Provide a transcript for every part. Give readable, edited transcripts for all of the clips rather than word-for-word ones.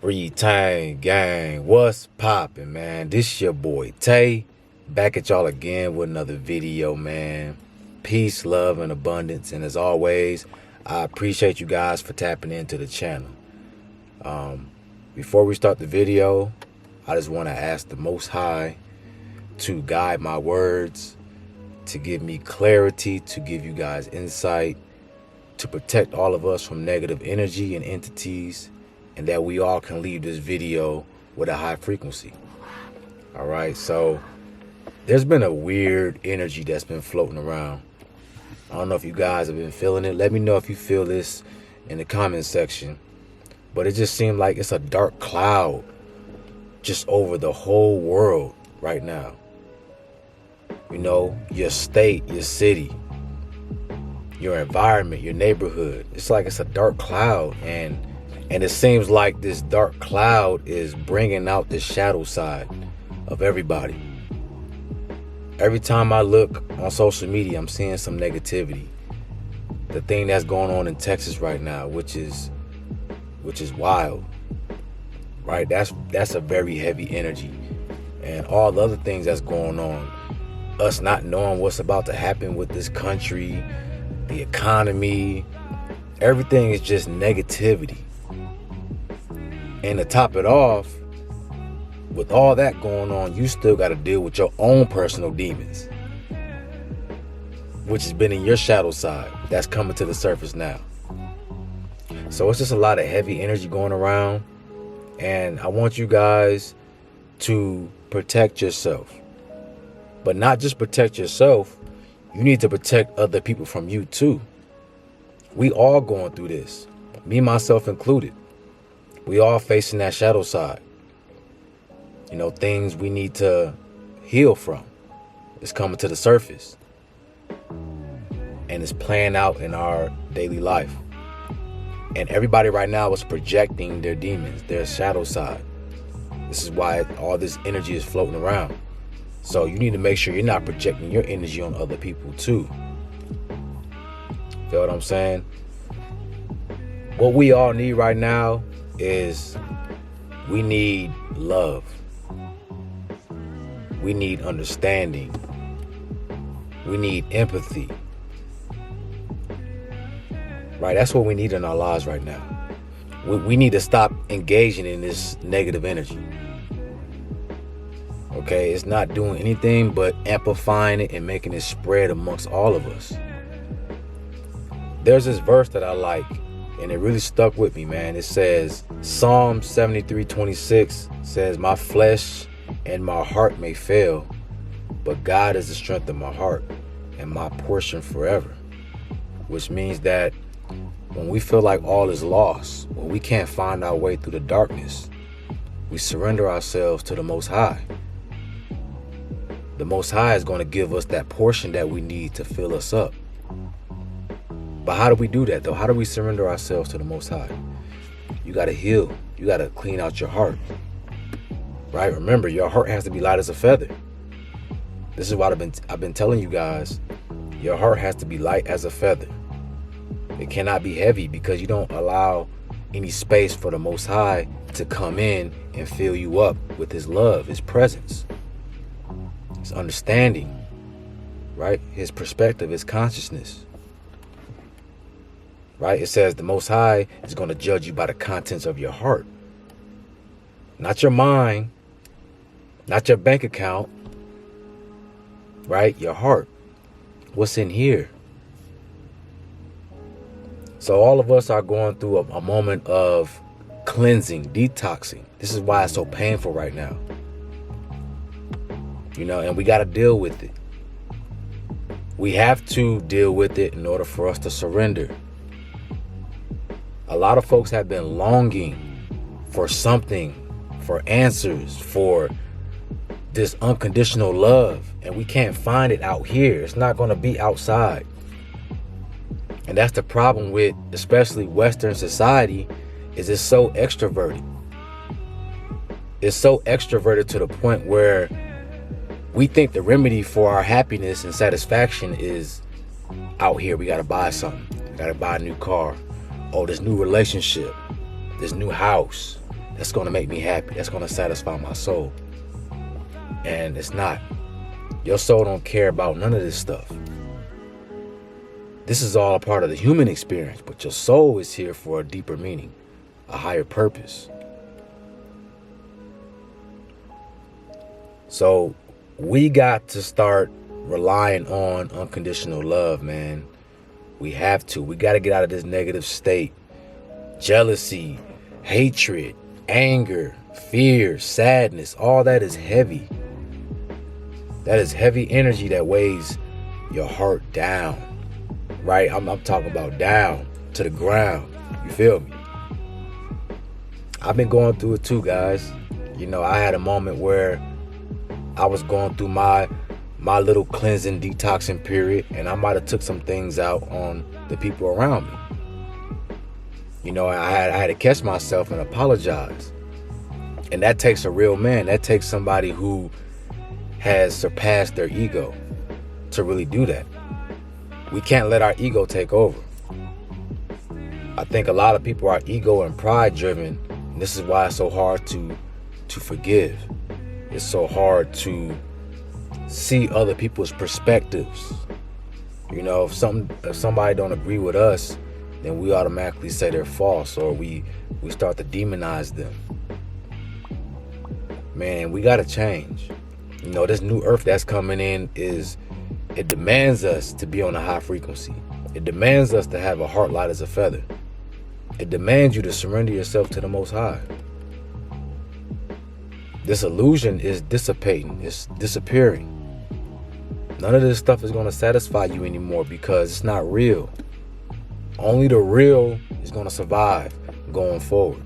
Retang gang, what's poppin', man? This your boy Tay, back at y'all again with another video, man. Peace, love, and abundance, and as always, I appreciate you guys for tapping into the channel. Before we start the video, I just want to ask the Most High to guide my words, to give me clarity, to give you guys insight, to protect all of us from negative energy and entities, and that we all can leave this video with a high frequency. All right, so there's been a weird energy that's been floating around. I don't know if you guys have been feeling it. Let me know if you feel this in the comment section. But it just seemed like it's a dark cloud just over the whole world right now. You know, your state, your city, your environment, your neighborhood. It's like it's a dark cloud, and it seems like this dark cloud is bringing out the shadow side of everybody. Every time I look on social media, I'm seeing some negativity. The thing that's going on in Texas right now, which is wild, right? That's a very heavy energy. And all the other things that's going on, us not knowing what's about to happen with this country, the economy, everything is just negativity. And to top it off, with all that going on, you still got to deal with your own personal demons, which has been in your shadow side, that's coming to the surface now. So it's just a lot of heavy energy going around, and I want you guys to protect yourself. But not just protect yourself, you need to protect other people from you too. We all going through this, me, myself included. We all facing that shadow side. You know, things we need to heal from. It's coming to the surface. And it's playing out in our daily life. And everybody right now is projecting their demons, their shadow side. This is why all this energy is floating around. So you need to make sure you're not projecting your energy on other people too. Feel what I'm saying? What we all need right now is we need love. We need understanding. We need empathy. Right? That's what we need in our lives right now. We need to stop engaging in this negative energy. Okay? It's not doing anything but amplifying it and making it spread amongst all of us. There's this verse that I like, and it really stuck with me, man. It says, Psalm 73:26 says, "My flesh and my heart may fail, but God is the strength of my heart and my portion forever." Which means that when we feel like all is lost, when we can't find our way through the darkness, we surrender ourselves to the Most High. The Most High is going to give us that portion that we need to fill us up. But how do we do that, though? How do we surrender ourselves to the Most High? You got to heal. You got to clean out your heart. Right? Remember, your heart has to be light as a feather. This is what I've been telling you guys. Your heart has to be light as a feather. It cannot be heavy, because you don't allow any space for the Most High to come in and fill you up with His love, His presence, His understanding, right? His perspective, His consciousness. Right? It says the Most High is going to judge you by the contents of your heart. Not your mind, not your bank account, right? Your heart. What's in here? So all of us are going through a moment of cleansing, detoxing. This is why it's so painful right now. You know, and we got to deal with it. We have to deal with it in order for us to surrender. A lot of folks have been longing for something, for answers, for this unconditional love, and we can't find it out here. It's not going to be outside. And that's the problem with especially Western society, is it's so extroverted. It's so extroverted to the point where we think the remedy for our happiness and satisfaction is out here. We got to buy something. We got to buy a new car. Oh, this new relationship, this new house, that's going to make me happy. That's going to satisfy my soul. And it's not. Your soul don't care about none of this stuff. This is all a part of the human experience, but your soul is here for a deeper meaning, a higher purpose. So we got to start relying on unconditional love, man. We have to. We got to get out of this negative state. Jealousy, hatred, anger, fear, sadness, all that is heavy. That is heavy energy that weighs your heart down, right? I'm talking about down to the ground. You feel me? I've been going through it too, guys. You know, I had a moment where I was going through my little cleansing, detoxing period, and I might have took some things out on the people around me. You know, I had to catch myself and apologize. And that takes a real man. That takes somebody who has surpassed their ego to really do that. We can't let our ego take over. I think a lot of people are ego and pride driven. And this is why it's so hard to forgive. It's so hard to see other people's perspectives. You know, if somebody don't agree with us, then we automatically say they're false, or we start to demonize them. Man, we gotta change. You know, this new earth that's coming in it demands us to be on a high frequency. It demands us to have a heart light as a feather. It demands you to surrender yourself to the Most High. This illusion is dissipating. It's disappearing. None of this stuff is going to satisfy you anymore because it's not real. Only the real is going to survive going forward.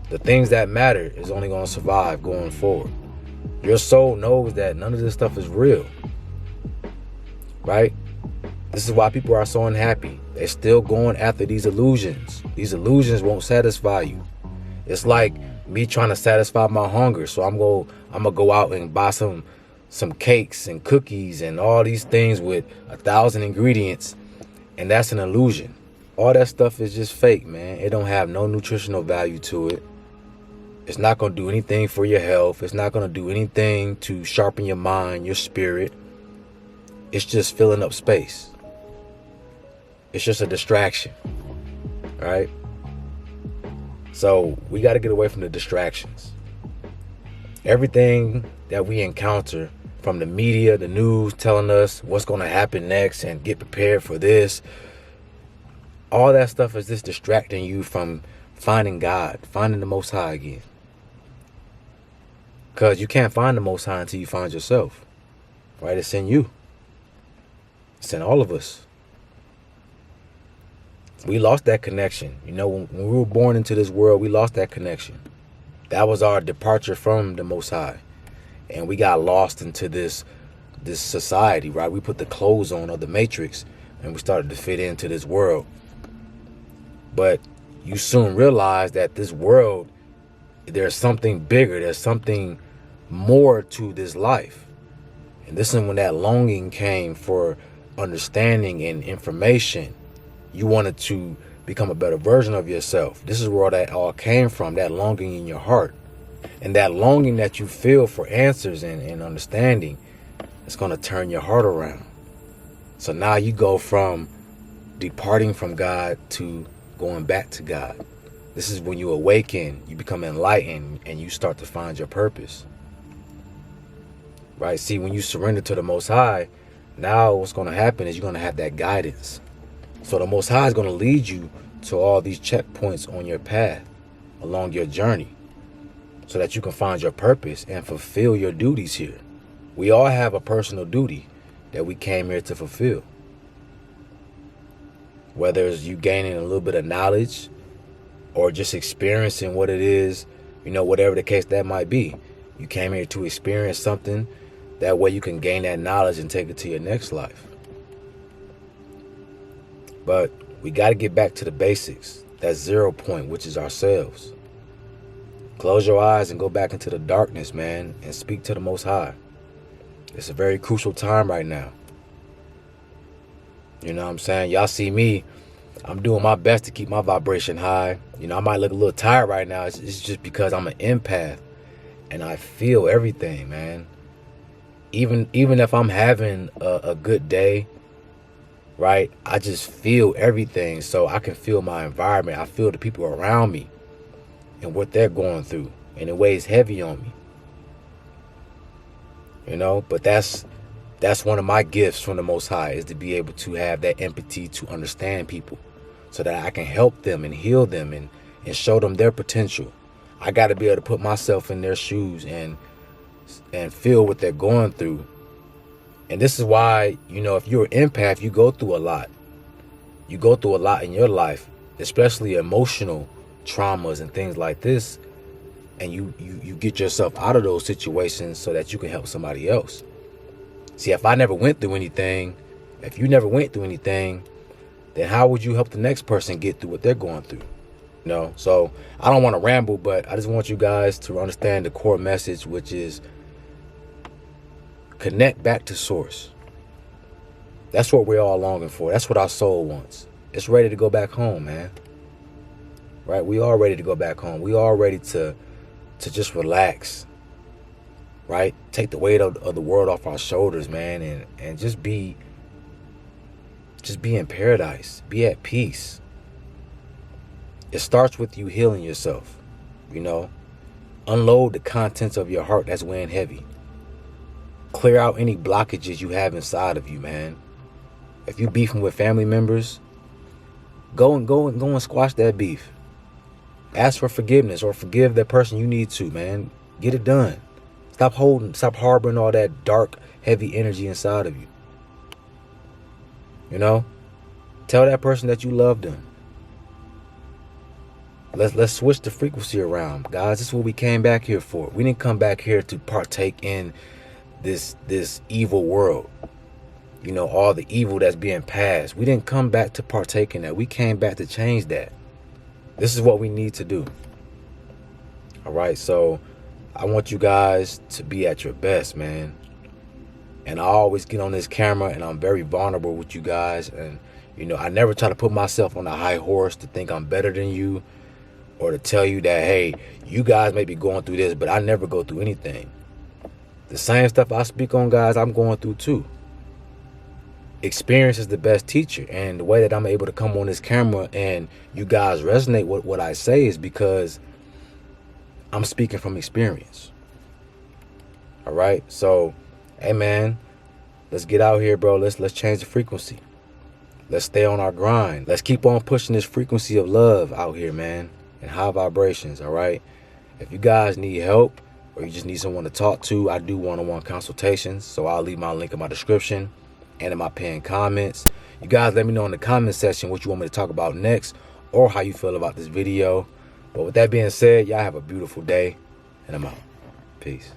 The things that matter is only going to survive going forward. Your soul knows that none of this stuff is real. Right? This is why people are so unhappy. They're still going after these illusions. These illusions won't satisfy you. It's like me trying to satisfy my hunger. So I'm gonna go out and buy some cakes and cookies and all these things with 1,000 ingredients, and that's an illusion. All that stuff is just fake, man. It don't have no nutritional value to it. It's not gonna do anything for your health. It's not gonna do anything to sharpen your mind, your spirit. It's just filling up space. It's just a distraction, right? So we got to get away from the distractions. Everything that we encounter from the media, the news telling us what's going to happen next and get prepared for this, all that stuff is just distracting you from finding God, finding the Most High again. Because you can't find the Most High until you find yourself, right? It's in you. It's in all of us. We lost that connection. You know, when we were born into this world, we lost that connection. That was our departure from the Most High. And we got lost into this society, right? We put the clothes on of the Matrix and we started to fit into this world. But you soon realize that this world, there's something bigger. There's something more to this life. And this is when that longing came for understanding and information. You wanted to become a better version of yourself. This is where that all came from, that longing in your heart. And that longing that you feel for answers and understanding, it's going to turn your heart around. So now you go from departing from God to going back to God. This is when you awaken, you become enlightened, and you start to find your purpose. Right? See, when you surrender to the Most High, now what's going to happen is you're going to have that guidance. So the Most High is going to lead you to all these checkpoints on your path, along your journey, so that you can find your purpose and fulfill your duties here. We all have a personal duty that we came here to fulfill. Whether it's you gaining a little bit of knowledge or just experiencing what it is, you know, whatever the case that might be. You came here to experience something. That way you can gain that knowledge and take it to your next life. But we got to get back to the basics. That 0 point, which is ourselves. Close your eyes and go back into the darkness, man, and speak to the Most High. It's a very crucial time right now. You know what I'm saying? Y'all see me, I'm doing my best to keep my vibration high. You know, I might look a little tired right now. It's just because I'm an empath and I feel everything, man. Even if I'm having a good day, right? I just feel everything. So I can feel my environment. I feel the people around me and what they're going through. And it weighs heavy on me. You know, but that's one of my gifts from the Most High, is to be able to have that empathy to understand people so that I can help them and heal them and show them their potential. I got to be able to put myself in their shoes and feel what they're going through. And this is why, you know, if you're an empath, you go through a lot. You go through a lot in your life, especially emotional traumas and things like this. And you get yourself out of those situations so that you can help somebody else. See, if I never went through anything, if you never went through anything, then how would you help the next person get through what they're going through? You know, so I don't want to ramble, but I just want you guys to understand the core message, which is connect back to source. That's what we're all longing for. That's what our soul wants. It's ready to go back home, man. Right? We are ready to go back home. We are ready to just relax. Right? Take the weight of the world off our shoulders, man, and just be in paradise. Be at peace. It starts with you healing yourself. You know? Unload the contents of your heart that's weighing heavy. Clear out any blockages you have inside of you, man. If you beefing with family members, go and squash that beef. Ask for forgiveness or forgive that person you need to, man. Get it done. Stop harboring all that dark, heavy energy inside of you. You know? Tell that person that you love them. Let's switch the frequency around, guys. This is what we came back here for. We didn't come back here to partake in this evil world. You know, all the evil that's being passed. We didn't come back to partake in that. We came back to change that. This is what we need to do. All right, so I want you guys to be at your best, man. And I always get on this camera and I'm very vulnerable with you guys. And, you know, I never try to put myself on a high horse to think I'm better than you or to tell you that, hey, you guys may be going through this, but I never go through anything. The same stuff I speak on, guys, I'm going through too. Experience is the best teacher. And the way that I'm able to come on this camera and you guys resonate with what I say is because I'm speaking from experience. All right. So, hey, man, let's get out here, bro. Let's change the frequency. Let's stay on our grind. Let's keep on pushing this frequency of love out here, man, and high vibrations. All right. If you guys need help, or you just need someone to talk to, I do one-on-one consultations. So I'll leave my link in my description and in my pinned comments. You guys let me know in the comment section what you want me to talk about next or how you feel about this video. But with that being said, y'all have a beautiful day and I'm out. Peace.